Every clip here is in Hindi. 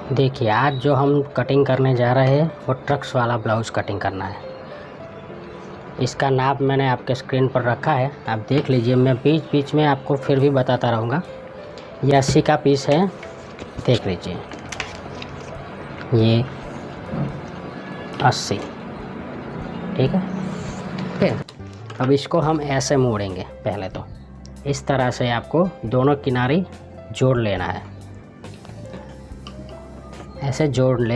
देखिए, आज जो हम कटिंग करने जा रहे हैं वो ट्रक्स वाला ब्लाउज़ कटिंग करना है। इसका नाप मैंने आपके स्क्रीन पर रखा है, आप देख लीजिए। मैं बीच बीच में आपको फिर भी बताता रहूँगा। ये 80 का पीस है, देख लीजिए। ये 80, ठीक है। अब इसको हम ऐसे मोड़ेंगे। पहले तो इस तरह से आपको दोनों किनारे जोड़ लेना है। ऐसे जोड़ ले।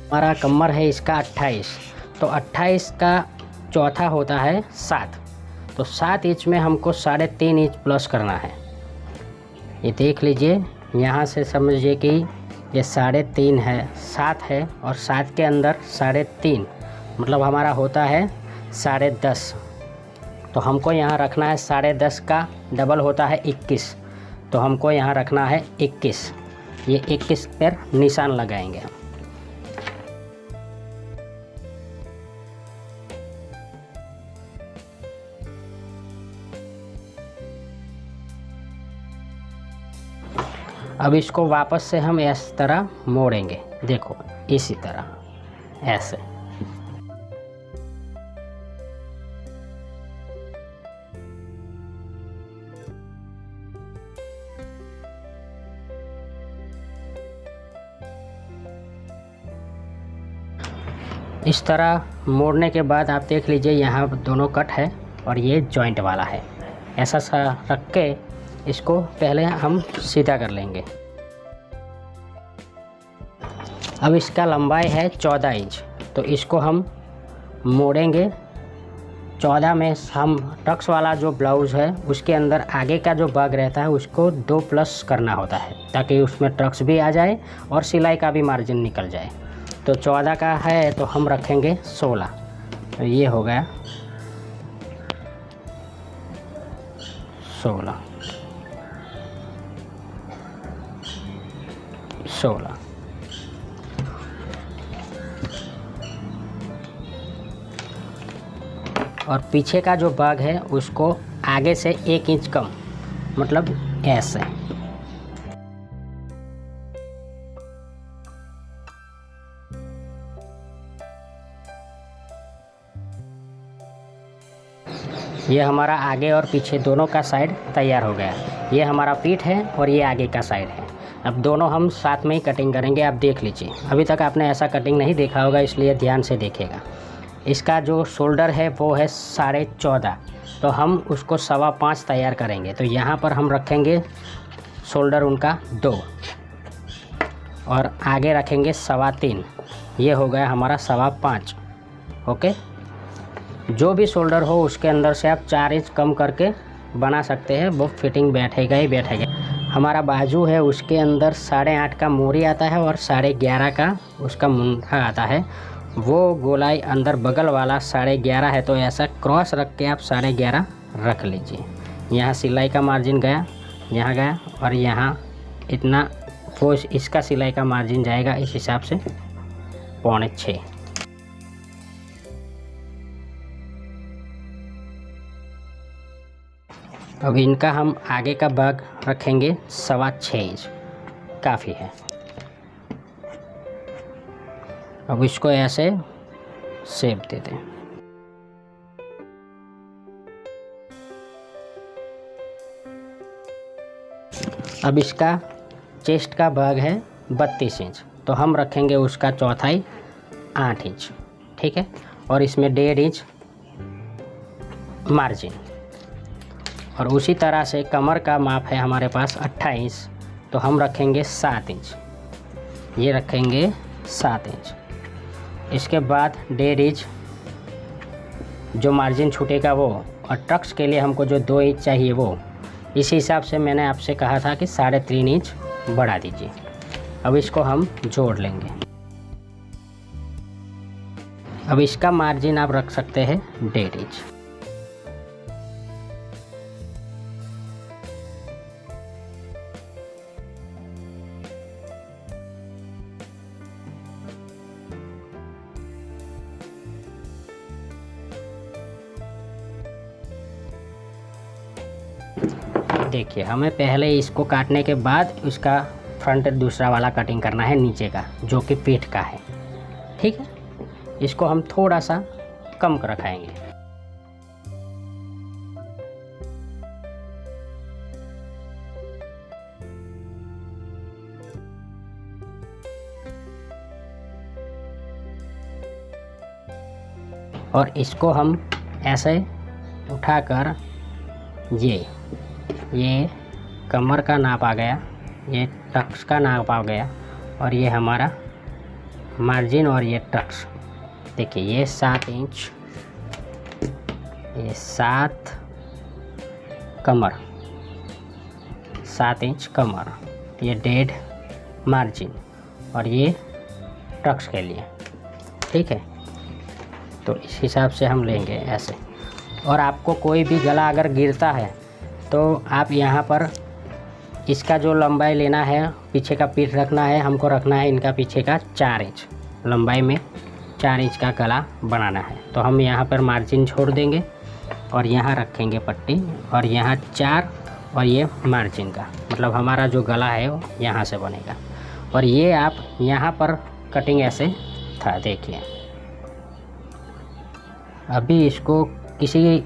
हमारा कमर है इसका 28, तो 28 का चौथा होता है 7, तो 7 इंच में हमको 3.5 इंच प्लस करना है। ये देख लीजिए, यहाँ से समझिए कि ये 3.5 है, 7 है और 7 के अंदर 3.5, मतलब हमारा होता है 10.5। तो हमको यहाँ रखना है 10.5 का डबल होता है 21, तो हमको यहाँ रखना है 21। ये 21 पर निशान लगाएंगे हम। अब इसको वापस से हम इस तरह मोड़ेंगे। देखो, इसी तरह ऐसे। इस तरह मोड़ने के बाद आप देख लीजिए, यहाँ दोनों कट है और ये जॉइंट वाला है। ऐसा सा रख के इसको पहले हम सीधा कर लेंगे। अब इसका लंबाई है 14 इंच, तो इसको हम मोड़ेंगे। 14 में हम टक्स वाला जो ब्लाउज़ है उसके अंदर आगे का जो भाग रहता है उसको 2 प्लस करना होता है, ताकि उसमें टक्स भी आ जाए और सिलाई का भी मार्जिन निकल जाए। तो 14 का है तो हम रखेंगे 16, तो ये हो गया 16। और पीछे का जो भाग है उसको आगे से 1 इंच कम, मतलब ऐसे। ये हमारा आगे और पीछे दोनों का साइड तैयार हो गया। ये हमारा पीठ है और ये आगे का साइड है। अब दोनों हम साथ में ही कटिंग करेंगे। आप देख लीजिए, अभी तक आपने ऐसा कटिंग नहीं देखा होगा, इसलिए ध्यान से देखिएगा। इसका जो शोल्डर है वो है 14.5, तो हम उसको 5.25 तैयार करेंगे। तो यहाँ पर हम रखेंगे शोल्डर उनका 2 और आगे रखेंगे 3.25। ये हो गया हमारा 5.25। ओके, जो भी शोल्डर हो उसके अंदर से आप 4 इंच कम करके बना सकते हैं, वो फिटिंग बैठेगा ही बैठेगा। हमारा बाजू है उसके अंदर 8.5 का मोरी आता है और 11.5 का उसका मुंडा आता है। वो गोलाई अंदर बगल वाला 11.5 है, तो ऐसा क्रॉस रख के आप 11.5 रख लीजिए। यहाँ सिलाई का मार्जिन गया, यहाँ गया, और यहाँ इतना वो इसका सिलाई का मार्जिन जाएगा इस हिसाब से 5.25। अब इनका हम आगे का भाग रखेंगे 6.25 इंच, काफ़ी है। अब इसको ऐसे शेप दे दें। अब इसका चेस्ट का भाग है 32 इंच, तो हम रखेंगे उसका चौथाई 8 इंच, ठीक है। और इसमें 1.5 इंच मार्जिन। और उसी तरह से कमर का माप है हमारे पास 28, तो हम रखेंगे 7 इंच। ये रखेंगे 7 इंच। इसके बाद 1.5 इंच जो मार्जिन छूटेगा वो, और टक्स के लिए हमको जो 2 इंच चाहिए वो, इसी हिसाब से मैंने आपसे कहा था कि 3.5 इंच बढ़ा दीजिए। अब इसको हम जोड़ लेंगे। अब इसका मार्जिन आप रख सकते हैं 1.5 इंच। देखिए हमें पहले इसको काटने के बाद उसका फ्रंट दूसरा वाला कटिंग करना है नीचे का, जो कि पीठ का है। ठीक है, इसको हम थोड़ा सा कम रखाएंगे। और इसको हम ऐसे उठाकर ये कमर का नाप आ गया, ये टक्स का नाप आ गया, और ये हमारा मार्जिन और ये टक्स। देखिए ये 7 इंच, ये 7 कमर, 7 इंच कमर, ये 1.5 मार्जिन और ये टक्स के लिए। ठीक है, तो इस हिसाब से हम लेंगे ऐसे। और आपको कोई भी गला अगर गिरता है तो आप यहाँ पर इसका जो लंबाई लेना है, पीछे का पीठ रखना है, हमको रखना है इनका पीछे का 4 इंच लंबाई में, 4 इंच का गला बनाना है। तो हम यहाँ पर मार्जिन छोड़ देंगे और यहाँ रखेंगे पट्टी, और यहाँ 4 और ये मार्जिन का, मतलब हमारा जो गला है वो यहाँ से बनेगा। और ये आप यहाँ पर कटिंग ऐसे था। देखिए अभी इसको किसी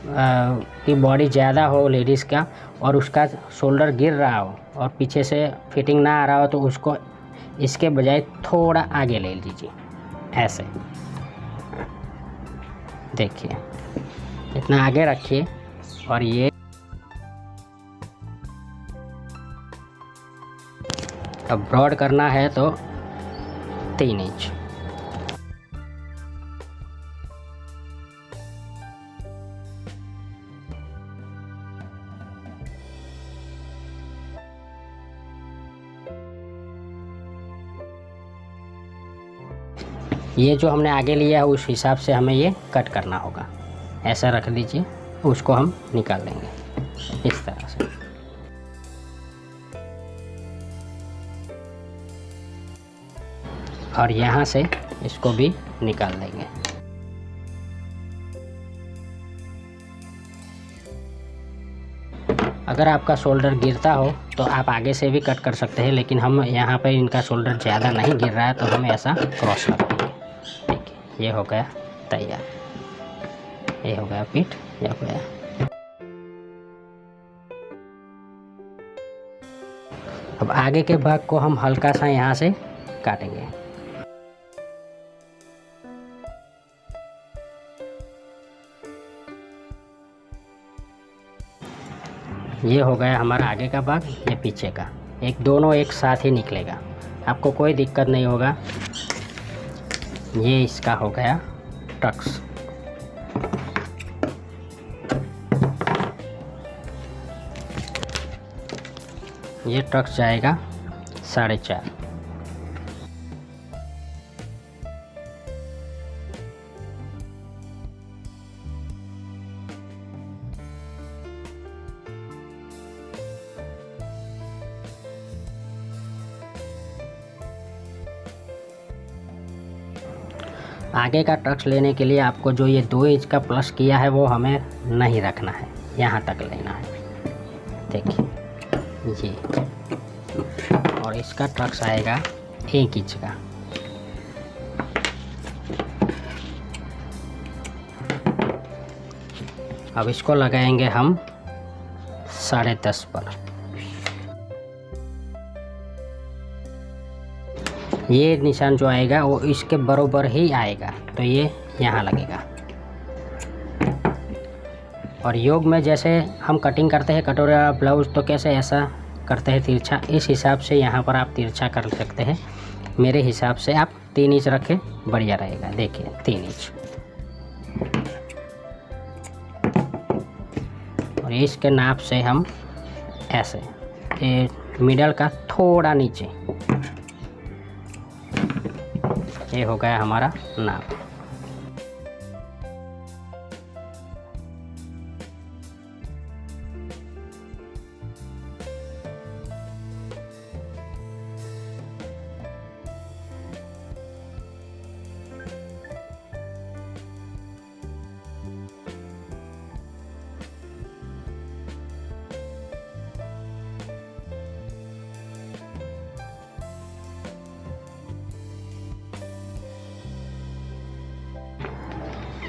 की बॉडी ज़्यादा हो लेडीज़ का और उसका शोल्डर गिर रहा हो और पीछे से फिटिंग ना आ रहा हो, तो उसको इसके बजाय थोड़ा आगे ले लीजिए ऐसे। देखिए इतना आगे रखिए, और ये अब ब्रॉड करना है तो 3 इंच। ये जो हमने आगे लिया है उस हिसाब से हमें ये कट करना होगा। ऐसा रख दीजिए, उसको हम निकाल लेंगे इस तरह से। और यहाँ से इसको भी निकाल देंगे। अगर आपका शोल्डर गिरता हो तो आप आगे से भी कट कर सकते हैं, लेकिन हम यहाँ पे इनका शोल्डर ज़्यादा नहीं गिर रहा है तो हम ऐसा क्रॉस कर देंगे। देखिए ये हो गया तैयार, ये हो गया पीठ, ये हो गया। अब आगे के भाग को हम हल्का सा यहाँ से काटेंगे। ये हो गया हमारा आगे का भाग, ये पीछे का, दोनों एक साथ ही निकलेगा, आपको कोई दिक्कत नहीं होगा। ये इसका हो गया टक्स। ये टक्स जाएगा 4.5। आगे का टक्स लेने के लिए आपको जो ये 2 इंच का प्लस किया है वो हमें नहीं रखना है, यहाँ तक लेना है। देखिए ये, और इसका टक्स आएगा 1 इंच का। अब इसको लगाएंगे हम 10.5 पर। ये निशान जो आएगा वो इसके बराबर ही आएगा, तो ये यहाँ लगेगा। और योग में जैसे हम कटिंग करते हैं कटोरे वाला ब्लाउज, तो कैसे ऐसा करते हैं तिरछा, इस हिसाब से यहाँ पर आप तिरछा कर सकते हैं। मेरे हिसाब से आप 3 इंच रखें, बढ़िया रहेगा। देखिए 3 इंच, और इसके नाप से हम ऐसे मिडल का थोड़ा नीचे, ये हो गया हमारा नाप।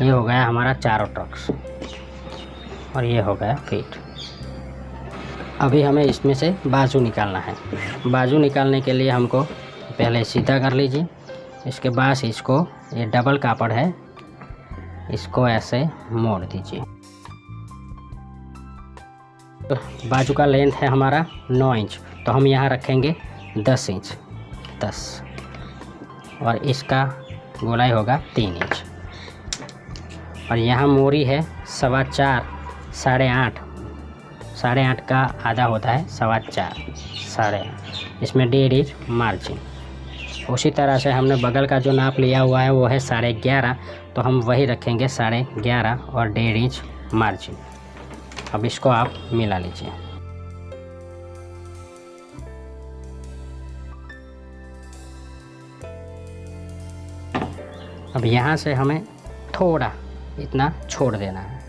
ये हो गया हमारा चारों ट्रक्स और ये हो गया फीट। अभी हमें इसमें से बाजू निकालना है। बाजू निकालने के लिए हमको पहले सीधा कर लीजिए, इसके बाद इसको, ये डबल कापड़ है, इसको ऐसे मोड़ दीजिए। तो बाजू का लेंथ है हमारा 9 इंच, तो हम यहाँ रखेंगे 10 इंच, 10, और इसका गोलाई होगा 3 इंच। और यहाँ मोरी है 4.25, 8.5, 8.5 का आधा होता है 4.25, 8.5, इसमें 1.5 इंच मार्जिन। उसी तरह से हमने बगल का जो नाप लिया हुआ है वो है 11.5, तो हम वही रखेंगे 11.5 और 1.5 इंच मार्जिन। अब इसको आप मिला लीजिए। अब यहाँ से हमें थोड़ा इतना छोड़ देना है,